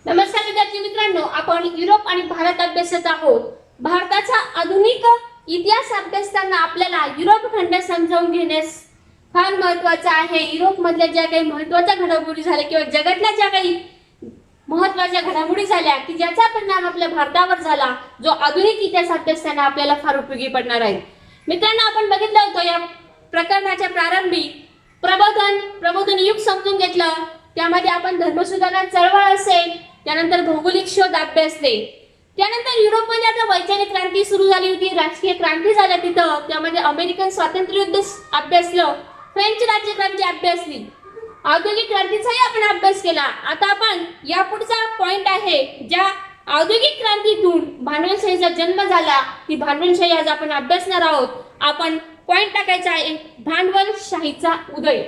नमस्कार विद्यार्थी मित्रांनो, आपण युरोप आणि भारत अभ्यासत आहोत. भारताचा आधुनिक इतिहास अभ्यासताना आपल्याला युरोप खंड समजावून घेण्यास फार महत्त्वाचं आहे. युरोप मधल्या ज्या काही महत्त्वाच्या घडामोडी झाल्या किंवा जगातल्या ज्या काही महत्त्वाच्या घडामोडी झाल्या की ज्याचा परिणाम आपल्या भारतावर झाला, जो आधुनिक इतिहास अभ्यासताना आपल्याला फार उपयोगी पडणार आहे. मित्रांनो, आपण बघितलं होतं या प्रकरणाच्या प्रारंभी प्रबोधन युग समजून घेतलं. त्यामध्ये आपण धर्मसुधारणा चळवळ असेल, त्यानंतर भौगोलिक शोध अभ्यासले. त्यानंतर युरोपमध्ये आता वैज्ञानिक क्रांती सुरू झाली होती, राजकीय क्रांती झाल्या तिथं. त्यामध्ये अमेरिकन स्वातंत्र्य युद्ध अभ्यासलं, फ्रेंच राज्यक्रांती अभ्यासली, औद्योगिक क्रांतीचाही आपण अभ्यास केला. आता आपण या पुढचा पॉइंट आहे, ज्या औद्योगिक क्रांतीतून भांडवलशाहीचा जन्म झाला, ती भांडवलशाही आज आपण अभ्यासणार आहोत. आपण पॉइंट टाकायचा आहे भांडवलशाहीचा उदय.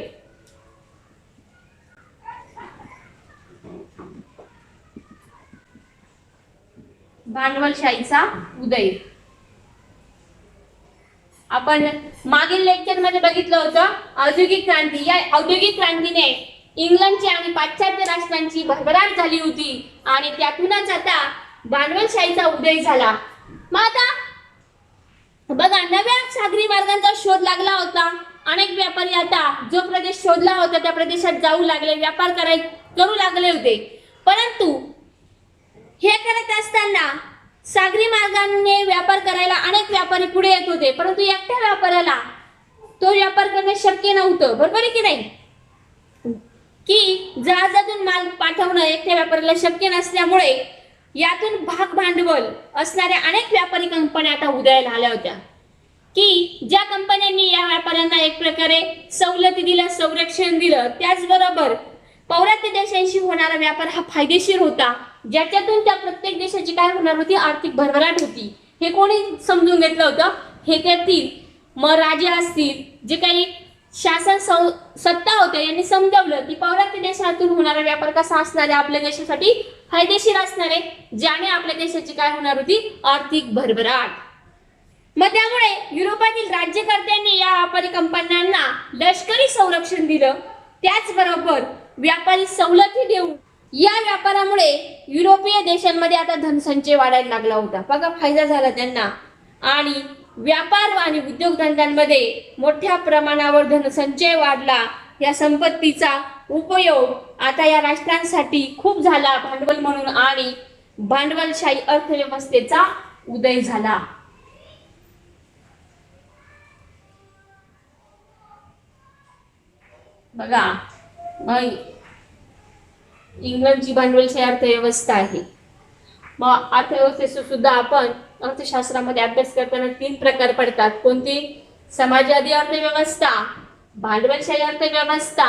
भांडवलशाहीचा उदय. आपण मागील लेक्चर मध्ये बघितलं होतं औद्योगिक क्रांती. या औद्योगिक क्रांतीने इंग्लंडची आणि पाश्चात्य राष्ट्रांची भरभराट झाली होती आणि त्यातूनच आता भांडवलशाहीचा उदय झाला. मग आता बघा, नव्या सागरी मार्गांचा शोध लागला होता. अनेक व्यापारी आता जो प्रदेश शोधला होता त्या प्रदेशात जाऊ लागले, व्यापार करू लागले होते. परंतु हे करत असताना सागरी मार्गाने व्यापार करायला अनेक व्यापारी पुढे येत होते, परंतु एकट्या व्यापाऱ्याला तो व्यापार करणे शक्य नव्हतं. बरोबर आहे की नाही? की जहाजातून माल पाठवणं एकट्या व्यापाऱ्याला शक्य नसल्यामुळे यातून भाग भांडवल असणाऱ्या अनेक व्यापारी कंपन्या आता उदयाला आल्या होत्या, की ज्या कंपन्यांनी या व्यापाऱ्यांना एक प्रकारे सवलती दिल्या, संरक्षण दिलं. त्याचबरोबर पौर्वात्य देशांशी होणारा व्यापार हा फायदेशीर होता, ज्याच्यातून त्या प्रत्येक देशाची काय होणार होती, आर्थिक भरभराट होती. हे कोणी समजून घेतलं होतं? हे त्यातील मग राजे असतील, जे काही शासन सत्ता होते, यांनी समजावलं की पौर्वात्य देशातून होणारा व्यापार कसा असणार आहे, आपल्या देशासाठी फायदेशीर असणार आहे, ज्याने आपल्या देशाची काय होणार होती, आर्थिक भरभराट. मग त्यामुळे युरोपातील राज्यकर्त्यांनी या व्यापारी कंपन्यांना लष्करी संरक्षण दिलं. त्याचबरोबर व्यापारी सवलती देऊन या व्यापारामुळे युरोपीय देशांमध्ये आता धनसंचय वाढायला लागला होता. बघा, फायदा झाला त्यांना आणि व्यापार आणि उद्योगधंद्यांमध्ये मोठ्या प्रमाणावर धनसंचय वाढला. या संपत्तीचा उपयोग आता या राष्ट्रांसाठी खूप झाला भांडवल म्हणून आणि भांडवलशाही अर्थव्यवस्थेचा उदय झाला. बघा, इंग्लंडची भांडवलशाही अर्थव्यवस्था आहे. मग अर्थव्यवस्थेचा सुद्धा आपण अर्थशास्त्रामध्ये अभ्यास करताना 3 प्रकार पडतात. कोणती? समाजवादी अर्थव्यवस्था, भांडवलशाही अर्थव्यवस्था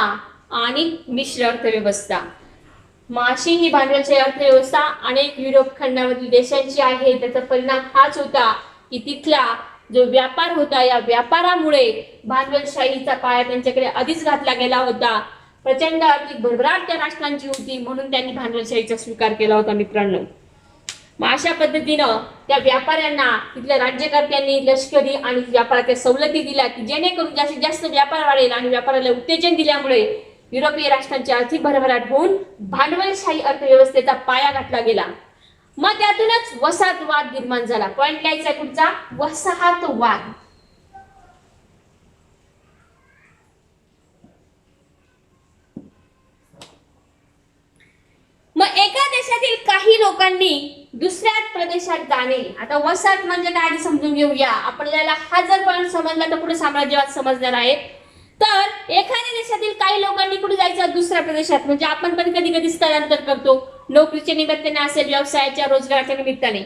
आणि मिश्र अर्थव्यवस्था. मग अशी ही भांडवलशाही अर्थव्यवस्था अनेक युरोप खंडामधील देशांची आहे. त्याचा परिणाम हाच होता की तिथला जो व्यापार होता, या व्यापारामुळे भांडवलशाहीचा पाया त्यांच्याकडे आधीच घातला गेला होता. प्रचंड आर्थिक भरभराट त्या राष्ट्रांची होती, म्हणून त्यांनी भांडवलशाहीचा स्वीकार केला होता. मित्रांनो, मग अशा पद्धतीनं त्या व्यापाऱ्यांना तिथल्या राज्यकर्त्यांनी लष्करी आणि व्यापाराच्या सवलती दिल्या की जेणेकरून जास्तीत जास्त व्यापार वाढेल आणि व्यापाराला उत्तेजन दिल्यामुळे युरोपीय राष्ट्रांची आर्थिक भरभराट होऊन भांडवलशाही अर्थव्यवस्थेचा पाया घातला गेला. मग त्यातूनच वसाहतवाद निर्माण झाला. पॉइंट घ्यायचा पुढचा, वसाहतवाद. मग एका देशातील काही लोकांनी दुसऱ्या प्रदेशात जाणे. आता वसाहत म्हणजे काय आधी समजून घेऊया. आपल्याला हा जर पॉइंट समजला तर पुढे साम्राज्यवाद समजणार आहे. तर एखाद्या देशातील काही लोकांनी कुठे जायचं, दुसऱ्या प्रदेशात. म्हणजे आपण पण कधी कधी स्थलांतर करतो, नोकरीच्या निमित्ताने असेल, व्यवसायाच्या रोजगाराच्या निमित्ताने.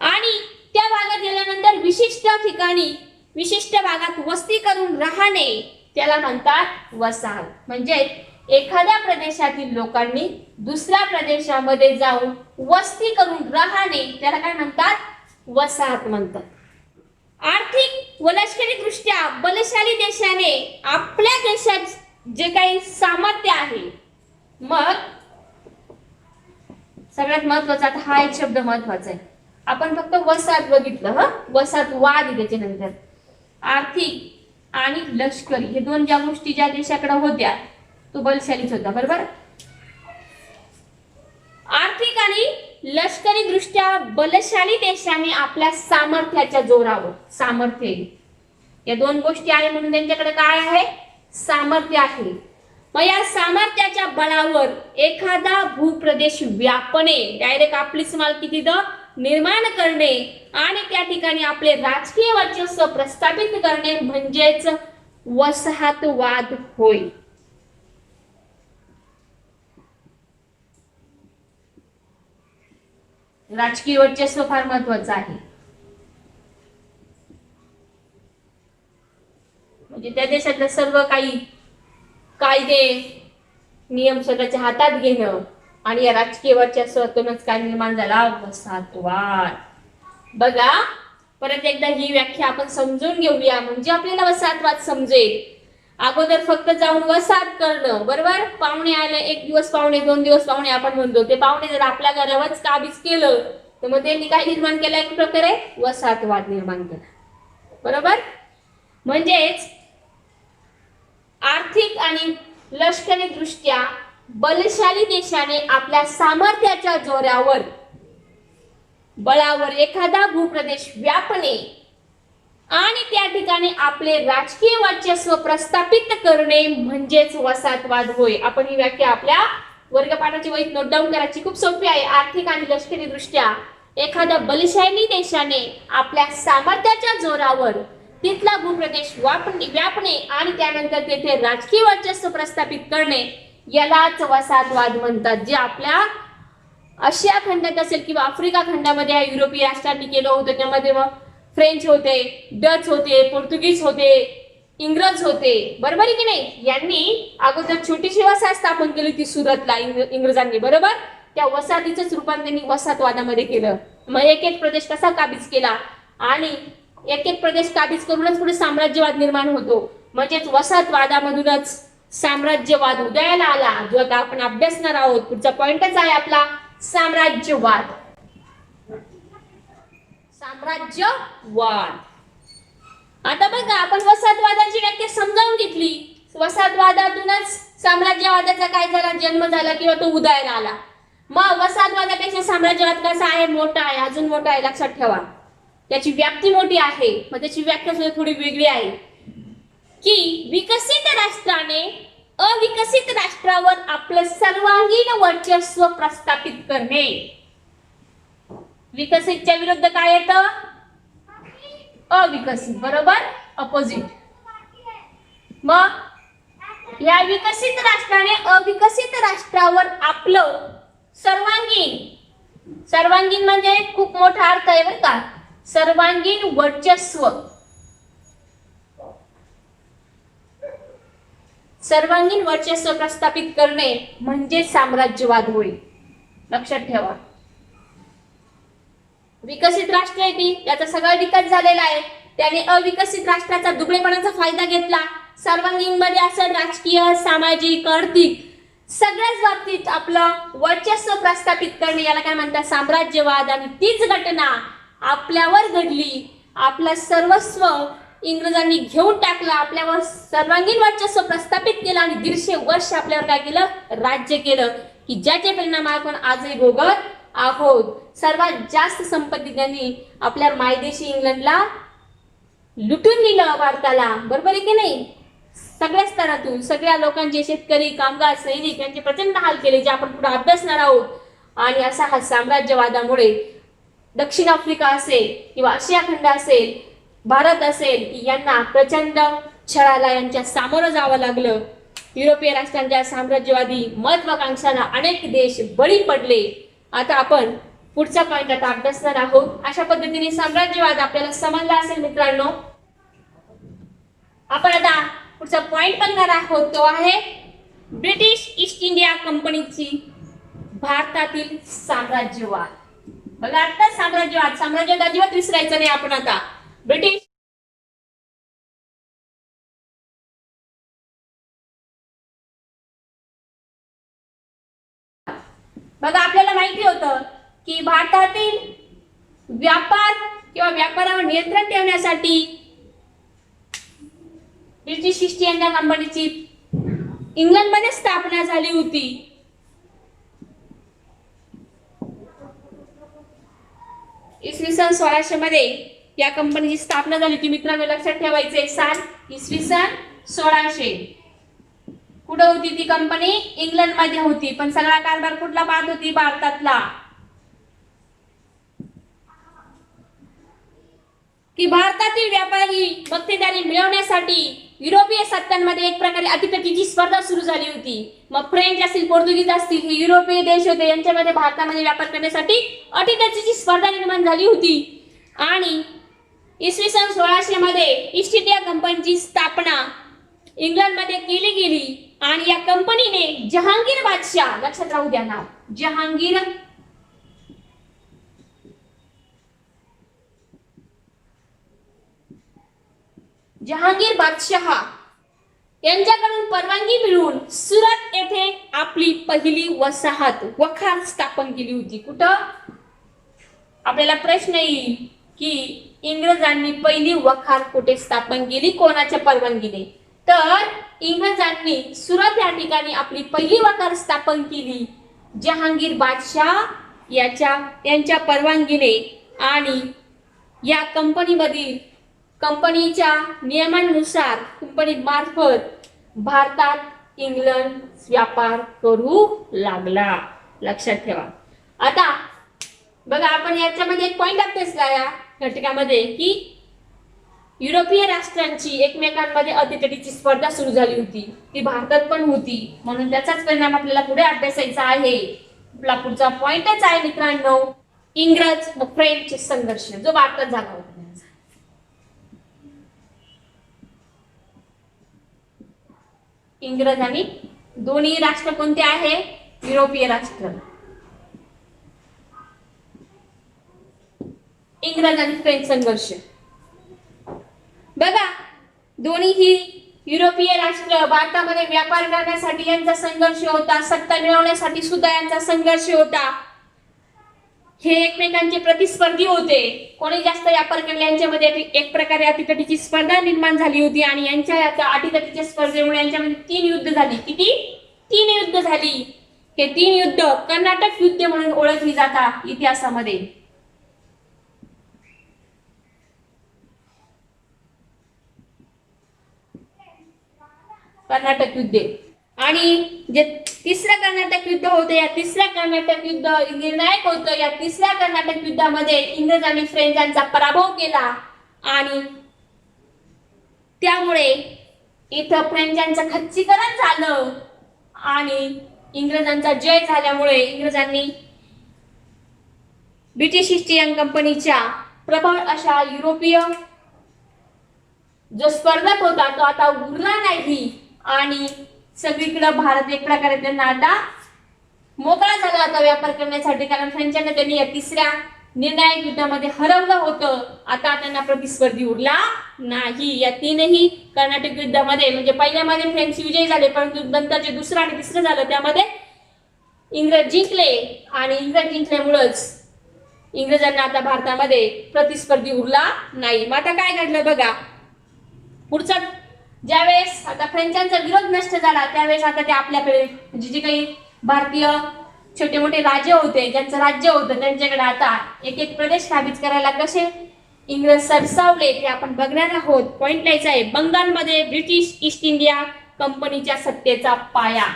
आणि त्या भागात गेल्यानंतर विशिष्ट ठिकाणी विशिष्ट भागात वस्ती करून राहणे, त्याला म्हणतात वसाहत. म्हणजे एखाद्या प्रदेशातील लोकांनी दुसऱ्या प्रदेशामध्ये जाऊन वस्ती करून राहणे, त्याला काय म्हणतात, वसाहत म्हणतात. आर्थिक व लष्करी दृष्ट्या बलशाली देशाने आपल्या देशात जे काही सामर्थ्य आहे, मग सगळ्यात महत्वाचा, आता हा एक शब्द महत्वाचा आहे, आपण फक्त वसाहत बघितलं, वसाहतवाद त्याच्यानंतर आर्थिक आणि लष्करी हे 2 ज्या गोष्टी ज्या देशाकडे होत्या तो बलशालीच होता. बरोबर? लष्करी दृष्ट्या बलशाली देशाने आपल्या सामर्थ्याच्या जोरावर, सामर्थ्य या दोन गोष्टी आहे म्हणून त्यांच्याकडे काय आहे, सामर्थ्य आहे. मग या सामर्थ्याच्या बळावर एखादा भूप्रदेश व्यापणे, डायरेक्ट आपलीच मालकी तिथं निर्माण करणे आणि त्या ठिकाणी आपले राजकीय वर्चस्व प्रस्थापित करणे म्हणजेच वसाहतवाद होय. राजकीय वर्चस्व फार महत्वाचं आहे. म्हणजे त्या देशातले सर्व काही कायदे नियम स्वतःच्या हातात घेणं आणि या राजकीय वर्चस्वातूनच काय निर्माण झाला, वसाहतवाद. बघा परत एकदा ही व्याख्या आपण समजून घेऊया म्हणजे आपल्याला वसाहतवाद समजेल. अगोदर फक्त जाऊन वसाहत करणं, बरोबर, पाहुणे आले, एक दिवस पाहुणे, 2 दिवस पाहुणे आपण म्हणतो, ते पाहुणे जर आपल्या घरावरच काबीज केलं तर मग त्यांनी काय निर्माण केलं, एक प्रकारे वसाहतवाद निर्माण केला, बरोबर. म्हणजेच आर्थिक आणि लष्करी दृष्ट्या बलशाली देशाने आपल्या सामर्थ्याच्या जोरावर, बळावर एखादा भूप्रदेश व्यापणे आणि त्या ठिकाणी आपले राजकीय वर्चस्व प्रस्थापित करणे म्हणजेच वसाहतवाद होय. आपण ही व्याख्या आपल्या वर्गपाठाची वहीत नोट डाऊन करायची, खूप सोपी आहे. आर्थिक आणि लष्करी दृष्ट्या एखाद्या बलशाली देशाने आपल्या सामर्थ्याच्या जोरावर तिथला भूप्रदेश व्यापणे आणि त्यानंतर तेथे राजकीय वर्चस्व प्रस्थापित करणे यालाच वसाहतवाद म्हणतात. जे आपल्या आशिया खंडात असेल किंवा आफ्रिका खंडामध्ये युरोपीय राष्ट्रांनी केलं होतं, त्यामध्ये फ्रेंच होते, डच होते, पोर्तुगीज होते, इंग्रज होते, बरोबर आहे की नाही. यांनी अगोदर छोटीशी वसाहत स्थापन केली ती सुरतला इंग्रजांनी, बरोबर. त्या वसाहतीच रूपांतर त्यांनी वसाहतवादामध्ये केलं. मग एक एक प्रदेश कसा काबीज केला आणि एक एक प्रदेश काबीज करूनच पुढे साम्राज्यवाद निर्माण होतो. म्हणजेच वसाहतवादामधूनच साम्राज्यवाद उदयाला आला, जो आता आपण अभ्यासणार आहोत. पुढचा पॉइंटच आहे आपला साम्राज्यवाद. साम्राज्यवाद. आता बघा आपण वसाहतवादाची व्याख्या समजावून घेतली. वसाहतवादातूनच साम्राज्यवादाचा काय झाला, जन्म झाला किंवा तो उदयाला आला. मग वसाहतवादापेक्षा साम्राज्यवाद कसा आहे, मोठा आहे, अजून मोठा आहे, लक्षात ठेवा. त्याची व्याप्ती मोठी आहे. मग त्याची व्याख्या सुद्धा थोडी वेगळी आहे की विकसित राष्ट्राने अविकसित राष्ट्रावर आपलं सर्वांगीण वर्चस्व प्रस्थापित करणे. विकसितच्या विरुद्ध काय येतं, अविकसित, बरोबर, अपोजिट. मग या विकसित राष्ट्राने अविकसित राष्ट्रावर आपलं सर्वांगीण म्हणजे खूप मोठा अर्थ आहे बरं का, सर्वांगीण वर्चस्व, सर्वांगीण वर्चस्व प्रस्थापित करणे म्हणजे साम्राज्यवाद होय. लक्षात ठेवा. विकसित राष्ट्र आहे ती, त्याचा सगळा विकास झालेला आहे, त्याने अविकसित राष्ट्राचा दुबळेपणाचा फायदा घेतला. सर्वांगीण मध्ये असं राजकीय, सामाजिक, आर्थिक सगळ्याच बाबतीत आपलं वर्चस्व प्रस्थापित करणे याला काय म्हणतात, साम्राज्यवाद. आणि तीच घटना आपल्यावर घडली. आपलं सर्वस्व इंग्रजांनी घेऊन टाकलं, आपल्यावर सर्वांगीण वर्चस्व प्रस्थापित केलं आणि 150 वर्ष आपल्यावर काय केलं, राज्य केलं, की ज्याचे परिणाम आपण आजही भोगत आहोत. सर्वात जास्त संपत्ती त्यांनी आपल्या मायदेशी इंग्लंडला लुटून दिलं, भारताला, बरोबर आहे की नाही. सगळ्या स्तरातून सगळ्या लोकांचे, शेतकरी, कामगार, सैनिक यांचे प्रचंड हाल केले, जे आपण पुढे अभ्यासणार आहोत. आणि असा हा साम्राज्यवादामुळे दक्षिण आफ्रिका असेल किंवा आशिया खंड असेल, भारत असेल, यांना प्रचंड छळाला यांच्या सामोरं जावं लागलं. युरोपीय राष्ट्रांच्या साम्राज्यवादी महत्वाकांक्षाला अनेक देश बळी पडले. आता आपण पुढचा पॉइंट आता अभ्यासणार आहोत. अशा पद्धतीने साम्राज्यवाद आपल्याला समजला असेल मित्रांनो. आपण आता पुढचा पॉइंट बघणार आहोत, तो आहे ब्रिटिश ईस्ट इंडिया कंपनीची भारतातील साम्राज्यवाद. बघा आता साम्राज्यवाद अजिबात विसरायचं नाही आपण. आता ब्रिटिश बघा आपल्याला माहिती होतं की भारतातील व्यापार किंवा व्यापारावर नियंत्रण ठेवण्यासाठी ब्रिटिश ईस्ट इंडिया कंपनीची इंग्लंडमध्ये स्थापना झाली होती. इसवी सन 1600 मध्ये या कंपनीची स्थापना झाली होती मित्रांनो, लक्षात ठेवायचे साल इसवी सन 1600. कुठं होती ती कंपनी? इंग्लंड मध्ये होती, पण सगळा कारभार कुठला पाहत होती? भारतातला. की भारतातील व्यापारी मक्तेदारी मिळवण्यासाठी युरोपीय सत्तांमध्ये एक प्रकारे अटीतटीची स्पर्धा सुरू झाली होती. मग फ्रेंच असतील, पोर्तुगीज असतील, हे युरोपीय देश होते, यांच्यामध्ये भारतामध्ये व्यापार करण्यासाठी अटीतटीची स्पर्धा निर्माण झाली होती. आणि इसवी सन 1600 मध्ये ईस्ट इंडिया कंपनीची स्थापना इंग्लंडमध्ये केली गेली. आणि या कंपनीने जहांगीर बादशाह, लक्षात राहू द्या नाव, जहांगीर बादशाह यांच्याकडून परवानगी मिळवून सुरत येथे आपली पहिली वसाहत वखार स्थापन केली होती. कुठं? आपल्याला प्रश्न येईल की इंग्रजांनी पहिली वखार कुठे स्थापन केली, कोणाच्या परवानगीने? तर इंग्रजांनी सुरत या ठिकाणी आपली पहिली वखार स्थापन केली जहांगीर बादशाह यांच्या परवानगीने. आणि या कंपनीच्या नियमांनुसार कंपनी मार्फत भारतात इंग्लंड व्यापार करू लागला. लक्षात ठेवा. आता बघा, आपण याच्यामध्ये एक पॉइंट अभ्यासला या घटकामध्ये की युरोपीय राष्ट्रांची एकमेकांमध्ये अटीतटीची स्पर्धा सुरू झाली होती, ती भारतात पण होती, म्हणून त्याचाच परिणाम आपल्याला पुढे अभ्यासायचा आहे. आपला पुढचा पॉइंटच आहे मित्रांनो, इंग्रज व फ्रेंच संघर्ष जो भारतात झाला होता. इंग्रज आणि दोन्ही राष्ट्र कोणते आहे? युरोपीय राष्ट्र. इंग्रज आणि फ्रेंच संघर्ष. बघा, दोन्ही ही युरोपीय राष्ट्र भारतामध्ये व्यापार करण्यासाठी यांचा संघर्ष होता, सत्ता मिळवण्यासाठी सुद्धा यांचा संघर्ष होता. हे एकमेकांचे प्रतिस्पर्धी होते. कोणी जास्त व्यापार केला यांच्यामध्ये एक प्रकारे अटीतटीची स्पर्धा निर्माण झाली होती. आणि यांच्या अटीतटीच्या स्पर्धेमुळे यांच्यामध्ये 3 युद्ध झाली. किती? 3 युद्ध झाली. हे 3 युद्ध कर्नाटक युद्ध म्हणून ओळखली जातात इतिहासामध्ये. कर्नाटक युद्ध. आणि जे तिसरं कर्नाटक युद्ध होते, या तिसऱ्या कर्नाटक युद्ध निर्णायक होतं. या तिसऱ्या कर्नाटक युद्धामध्ये इंग्रज आणि फ्रेंचांचा पराभव केला. आणि त्यामुळे इथं फ्रेंचांचं खच्चीकरण झालं आणि इंग्रजांचा जय झाल्यामुळे इंग्रजांनी ब्रिटिश ईस्ट इंडिया कंपनीच्या प्रबळ अशा युरोपीय जो स्पर्धक होता तो आता उरला नाही. आणि सगळीकडे भारत एक प्रकारे त्यांना आता मोकळा झाला होता व्यापार करण्यासाठी, कारण फ्रेंचांना त्यांनी या तिसऱ्या निर्णायक युद्धामध्ये हरवलं होतं. आता त्यांना प्रतिस्पर्धी उरला नाही. या 3ही कर्नाटक युद्धामध्ये, म्हणजे पहिल्यामध्ये फ्रेंच विजयी झाले, परंतु नंतरचे दुसरं आणि तिसरं झालं त्यामध्ये इंग्रज जिंकले. आणि इंग्रज जिंकल्यामुळेच इंग्रजांना आता भारतामध्ये प्रतिस्पर्धी उरला नाही. मग आता काय घडलं बघा, पुढचा ज्यावेळेस आता फ्रेंचांचा विरोध नष्ट झाला त्यावेळेस आता ते आपल्याकडे म्हणजे जे काही भारतीय छोटे मोठे राज्य होते, ज्यांचं राज्य होतं, त्यांच्याकडे आता एक एक प्रदेश काबीज करायला कसे इंग्रज सरसावले ते आपण बघणार आहोत. पॉइंट लिहायचा आहे, बंगालमध्ये ब्रिटिश ईस्ट इंडिया कंपनीच्या सत्तेचा पाया.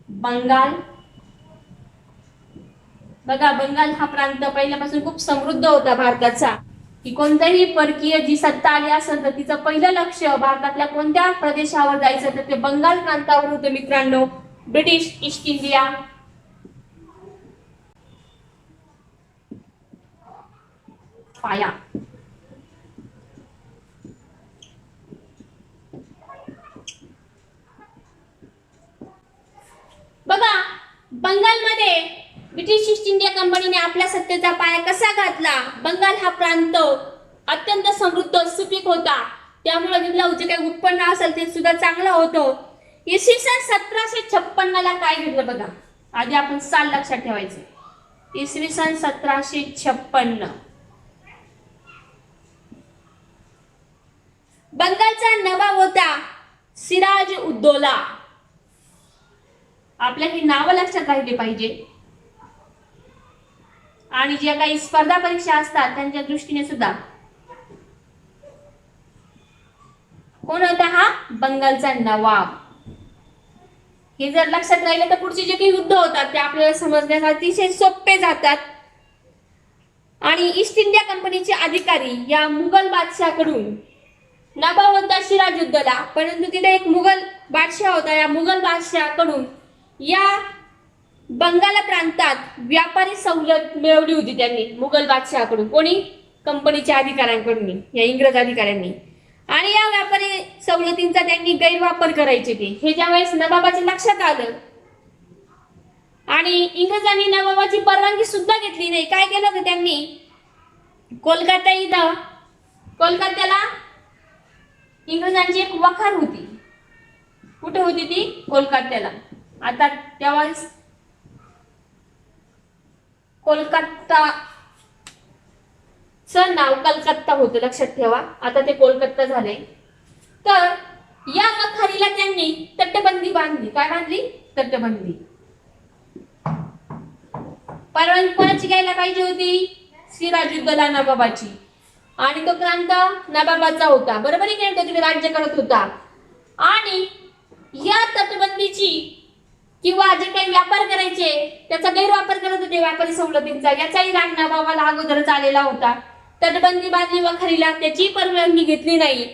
बंगाल. बघा, बंगाल हा प्रांत पहिल्यापासून खूप समृद्ध होता भारताचा. की कोणत्याही परकीय जी सत्ता आली असेल तर तिचं पहिलं लक्ष भारतातल्या कोणत्या प्रदेशावर जायचं तर ते बंगाल प्रांतावर होतं मित्रांनो. ब्रिटिश ईस्ट इंडिया पाया. बघा, बंगालमध्ये ब्रिटिश ईस्ट इंडिया कंपनीने आपल्या सत्तेचा पाया कसा घातला. बंगाल हा प्रांत अत्यंत समृद्ध सुपीक होता, त्यामुळे तिथलं जे काही उत्पन्न असेल ते सुद्धा चांगलं होतं. इसवी सन 1756 ला काय घडलं बघा, आधी आपण साल लक्षात ठेवायचं. इसवी सन 1756 बंगालचा नवाब होता सिराज उद्दौला. आपल्या ही नावं लक्षात राहिली पाहिजे. आणि ज्या काही स्पर्धा परीक्षा असतात त्यांच्या दृष्टीने सुद्धा कोण होता हा बंगालचा नवाब. हे जर लक्षात राहिले तर पुढचे जे काही युद्ध होतात ते आपल्याला समजण्यास अतिशय सोपे जातात. आणि ईस्ट इंडिया कंपनीचे अधिकारी या मुघल बादशाहकडून नवाब होता सिराजुद्दौला, परंतु तिथे एक मुघल बादशाह होता. या मुघल बादशाहकडून या बंगाल प्रांतात व्यापारी सवलत मिळवली होती त्यांनी मुघल बादशाहकडून. कोणी? कंपनीच्या अधिकाऱ्यांकडून, या इंग्रज अधिकाऱ्यांनी. आणि या व्यापारी सवलतींचा त्यांनी गैरवापर करायचे ते. हे ज्यावेळेस नवाबाच्या लक्षात आलं आणि इंग्रजांनी नवाबाची परवानगी सुद्धा घेतली नाही. काय केलं तर त्यांनी कोलकात्याला इंग्रजांची एक वखार होती. कुठे होती ती? कोलकात्याला. आता त्यावेळेस कोलकाताचं नाव कलकत्ता होतं, लक्षात ठेवा. आता ते कोलकाता झाले. तर या वखारीला त्यांनी तटबंदी बांधली. काय बांधली? तटबंदी. परवानगी कोणाची घ्यायला पाहिजे होती? सिराजुद्दौला नवाबाची. आणि तो प्रांत नवाबाचा होता, बरोबर आहे की नाही? तो तिथे राज्य करत होता. आणि या तटबंदीची किंवा जे काही व्यापार करायचे त्याचा गैरवापर करत होते व्यापारी सवलतींचा, याचाही राग नवाबाला अगोदरच आलेला होता. तटबंदी बांधली वखारीला, त्याची परवानगी घेतली नाही.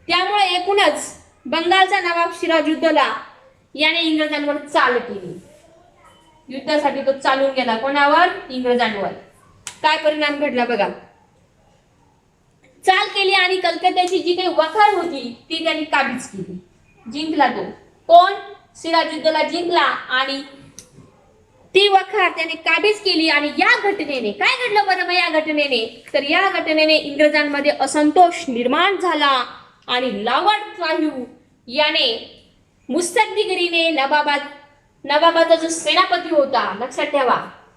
त्यामुळे एकूणच बंगालचा नवाब सिराजुद्दौला याने इंग्रजांवर चाल केली. युद्धासाठी तो चालून गेला. कोणावर? इंग्रजांवर. काय परिणाम घडला बघा. चाल केली आणि कलकत्त्याची जी काही वखार होती ती त्यांनी काबीज केली. जिंकला तो. कोण? सिराजुद्दौला जिंकला आणि ती वखार त्याने काबीज केली. आणि या घटनेने काय घडलं बरं या घटनेने? तर या घटनेने इंग्रजांमध्ये असंतोष निर्माण झाला आणि लॉर्ड क्लाइव्ह याने मुत्सद्देगिरीने नवाबाचा जो सेनापती होता, लक्षात ठेवा,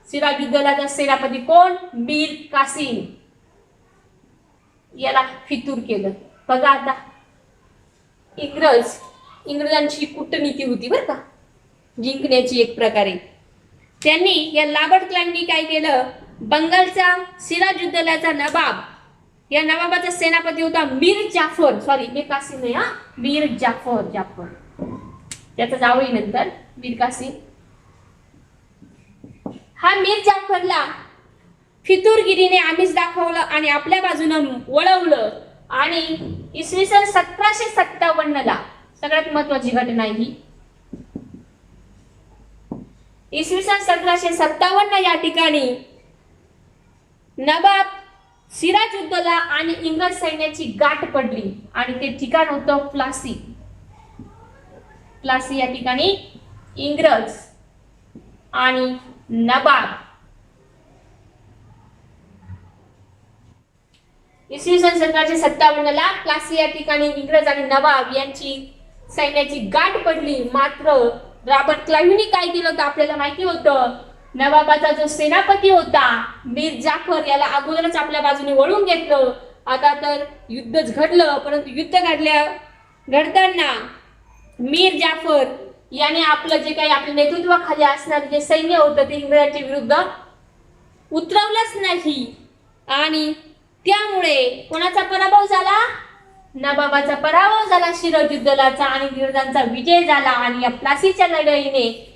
सिराजुद्दौलाचा सेनापती कोण? मीर कासिम, याला फितूर केलं. बघा आता इंग्रजांची कूटनीती होती बरं का, जिंकण्याची एक प्रकारे. त्यांनी या लॉर्ड क्लाइव्हनी काय केलं? बंगालचा सिराजुद्दौलाचा नवाब, या नवाबाचा सेनापती होता मीर जाफर, सॉरी मीर कासिम नाही हा, मीर जाफर त्याचा जावई नंतर मीर कासिम. हा मीर जाफरला फितूरगिरीने आमिष दाखवलं आणि आपल्या बाजूनं वळवलं. आणि इसवी सन 1757 सगळ्यात महत्वाची घटना ही, इसवी सन 1757 या ठिकाणी नवाब सिराजुद्दौला आणि इंग्रज सैन्याची गाठ पडली आणि ते ठिकाण होतं प्लासी. प्लासी या ठिकाणी इंग्रज आणि नवाब इसवी सन 1757 प्लासी या ठिकाणी इंग्रज आणि नवाब यांची सैन्याची गाठ पडली. मात्र रॉबर्ट क्लाइव्हनी काय केलं होतं आपल्याला माहिती होतं. नवाबाचा जो सेनापती होता मीर जाफर याला अगोदरच आपल्या बाजूने वळून घेतलं. आता तर युद्धच घडलं, परंतु युद्ध घडताना मीर जाफर याने आपलं जे काही आपल्या नेतृत्वाखाली असणारे जे सैन्य होतं ते इंग्रजांच्या विरुद्ध उतरवलंच नाही. आणि त्यामुळे कोणाचा पराभव झाला? नवाबाचा पराभव झाला, सिराजुद्दौलाचा, आणि इंग्रजांचा विजय झाला. आणि या प्लासीच्या लढाईने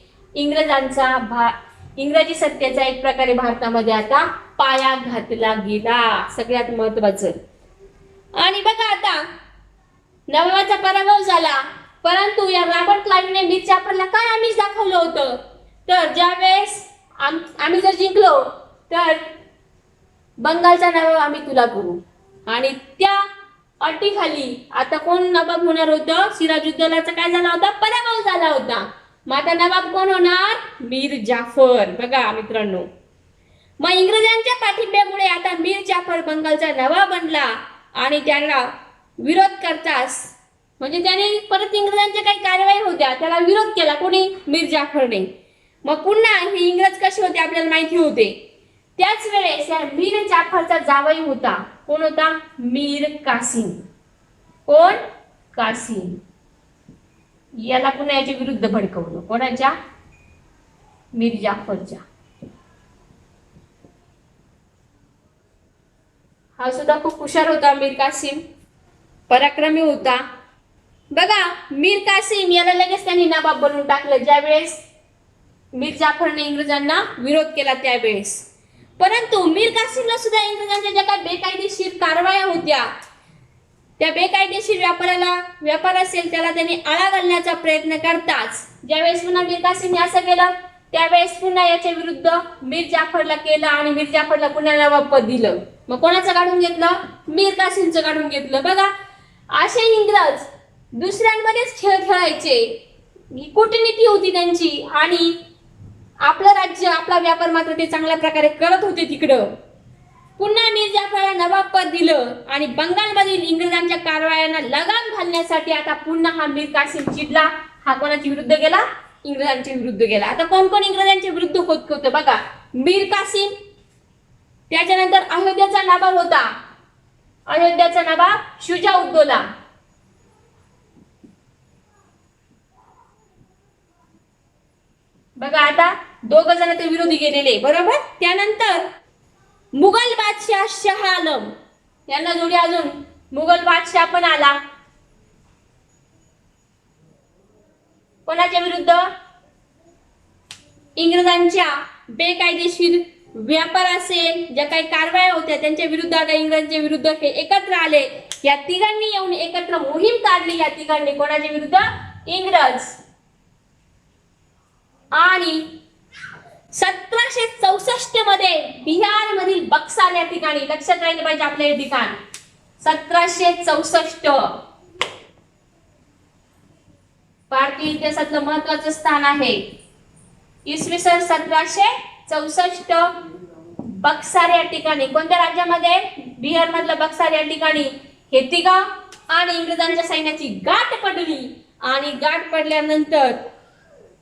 इंग्रजी सत्तेचा एक प्रकारे भारतामध्ये आता पाया घातला गेला. सगळ्यात महत्वाचं. आणि बघा आता नवाबाचा पराभव झाला, परंतु या रॉबर्ट क्लाइव्हने मीर जाफरला काय आमिष दाखवलं होतं? तर ज्यावेळेस आम्ही जर जिंकलो तर बंगालचा नवाब आम्ही तुला करू. आणि त्या अटीखाली आता कोण नवाब होणार होतं? सिराजुद्दौलाचा काय झाला होता? पराभव झाला होता. मग आता नवाब कोण होणार? मीर जाफर. बघा मित्रांनो, मग इंग्रजांच्या पाठिंब्यामुळे आता मीर जाफर बंगालचा नवाब बनला. आणि त्यांना विरोध करताच म्हणजे त्याने परत इंग्रजांच्या काही कारवाई होत्या त्याला विरोध केला. कोणी? मीर जाफरने. मग पुन्हा हे इंग्रज कसे होते आपल्याला माहिती होते. त्याच वेळेस या मीर जाफरचा जावई होता. कोण होता? मीर कासिम. कोण? कासिम. याला पुन्हा याच्या विरुद्ध भडकवलं. कोणाच्या? मीर जाफरच्या. हा सुद्धा खूप हुशार होता मीर कासिम, पराक्रमी होता. बघा मीर कासिम याला लगेच त्यांनी नवाब बनवून टाकलं ज्यावेळेस मीर जाफरने इंग्रजांना विरोध केला त्यावेळेस. परंतु मीर कासिमला सुद्धा इंग्रजांच्या ज्या काही बेकायदेशीर कारवाया होत्या, त्या बेकायदेशीर व्यापार असेल त्याला त्यांनी आळा घालण्याचा प्रयत्न करताच ज्यावेळेस पुन्हा मीर कासिमने असं केलं त्यावेळेस पुन्हा याच्या विरुद्ध मीर जाफरला केलं आणि मीर जाफरला पुन्हा नवाब पद दिलं. मग कोणाचं काढून घेतलं? मीर कासिमचं काढून घेतलं. बघा असे इंग्रज दुसऱ्यांमध्येच खेळ खेळायचे, ही कूटनीती होती त्यांची आणि आपलं राज्य आपला व्यापार मात्र ते चांगल्या प्रकारे करत होते. तिकडं पुन्हा मीर जाफरला नवाब पद दिलं आणि बंगालमधील इंग्रजांच्या कारवायांना लगाम घालण्यासाठी आता पुन्हा हा मीर कासिम चिडला. हा कोणाच्या विरुद्ध गेला? इंग्रजांच्या विरुद्ध गेला. आता कोण कोण इंग्रजांच्या विरुद्ध होतं बघा. मीर कासिम, त्याच्यानंतर अयोध्याचा नवाब होता, अयोध्याचा नवाब शुजा-उद-दौला. बघा आता दोघ जण ते विरोधी गेलेले बरोबर. त्यानंतर मुघल बादशाह शाह आलम यांना जोडी अजून मुघल बादशाह पण आला. कोणाच्या विरुद्ध? इंग्रजांच्या बेकायदेशीर व्यापार असेल ज्या काही कारवाया होत्या त्यांच्या विरुद्ध आता इंग्रजांच्या विरुद्ध हे एकत्र आले. या तिघांनी येऊन एकत्र मोहीम काढली. या तिघांनी कोणाच्या विरुद्ध? इंग्रज. आणि 1764 मध्ये बिहार मधील बक्सार या ठिकाणी, लक्षात राहिले पाहिजे आपले हे ठिकाण, 1764 भारतीय इतिहासातलं महत्वाचं स्थान आहे. इसवी सन 1764 बक्सार या ठिकाणी, कोणत्या राज्यामध्ये? बिहार मधलं बक्सार या ठिकाणी हे तिघा आणि इंग्रजांच्या सैन्याची गाठ पडली आणि गाठ पडल्यानंतर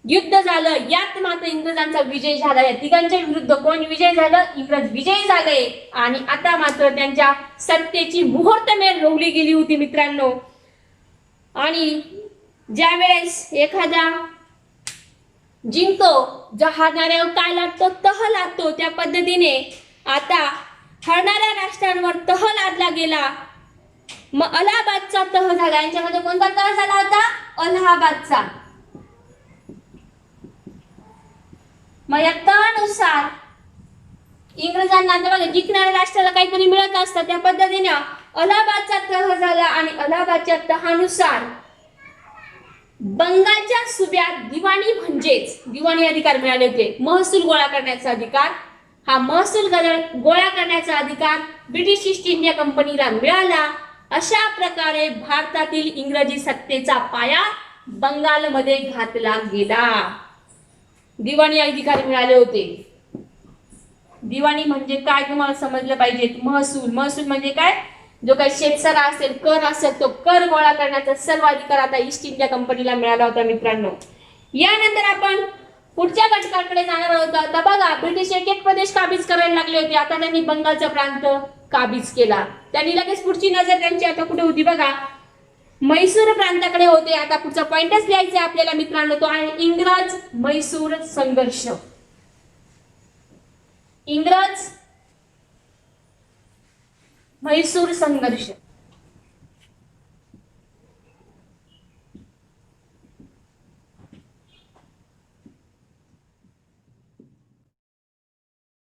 युद्ध झालं. यात मात्र इंग्रजांचा विजय झाला. या तिघांच्या विरुद्ध कोण विजय झालं? इंग्रज विजयी झाले आणि आता मात्र त्यांच्या सत्तेची मुहूर्तमेढ रोवली गेली होती मित्रांनो. आणि ज्या वेळेस एखादा जिंकतो, जो हारणाऱ्यावर काय लागतो? तह लागतो. त्या पद्धतीने आता हरणाऱ्या राष्ट्रांवर तह लादला गेला. मग अलाहाबादचा तह झाला. यांच्यामध्ये कोणता तह झाला होता? अलाहाबादचा. मग या तहानुसार इंग्रजांना बघा जिंकणाऱ्या राष्ट्राला काहीतरी मिळत असतं, त्या पद्धतीने अलाहाबादचा तह झाला आणि अलाहाबादच्या तहानुसार बंगालच्या सुब्यात दिवाणी अधिकार मिळाले होते. महसूल गोळा करण्याचा अधिकार. हा महसूल गोळा करण्याचा अधिकार ब्रिटिश ईस्ट इंडिया कंपनीला मिळाला. अशा प्रकारे भारतातील इंग्रजी सत्तेचा पाया बंगालमध्ये घातला गेला. दिवाणी अधिकार मिळाले होते. दिवाणी म्हणजे काय तुम्हाला समजलं पाहिजे. महसूल म्हणजे काय? जो काही शेतसरा असेल, कर असेल, तो कर गोळा करण्याचा सर्व अधिकार आता ईस्ट इंडिया कंपनीला मिळाला होता मित्रांनो. यानंतर आपण पुढच्या घटकाकडे जाणार आहोत. आता बघा ब्रिटिश एक प्रदेश काबीज करायला लागले होते. आता त्यांनी बंगालचा प्रांत काबीज केला. त्यांनी लगेच पुढची नजर त्यांची आता कुठे होती बघा? म्हैसूर प्रांताकडे होते. आता पुढचा पॉइंटच लिहायचा आपल्याला मित्रांनो, तो आहे इंग्रज म्हैसूर संघर्ष. इंग्रज म्हैसूर संघर्ष.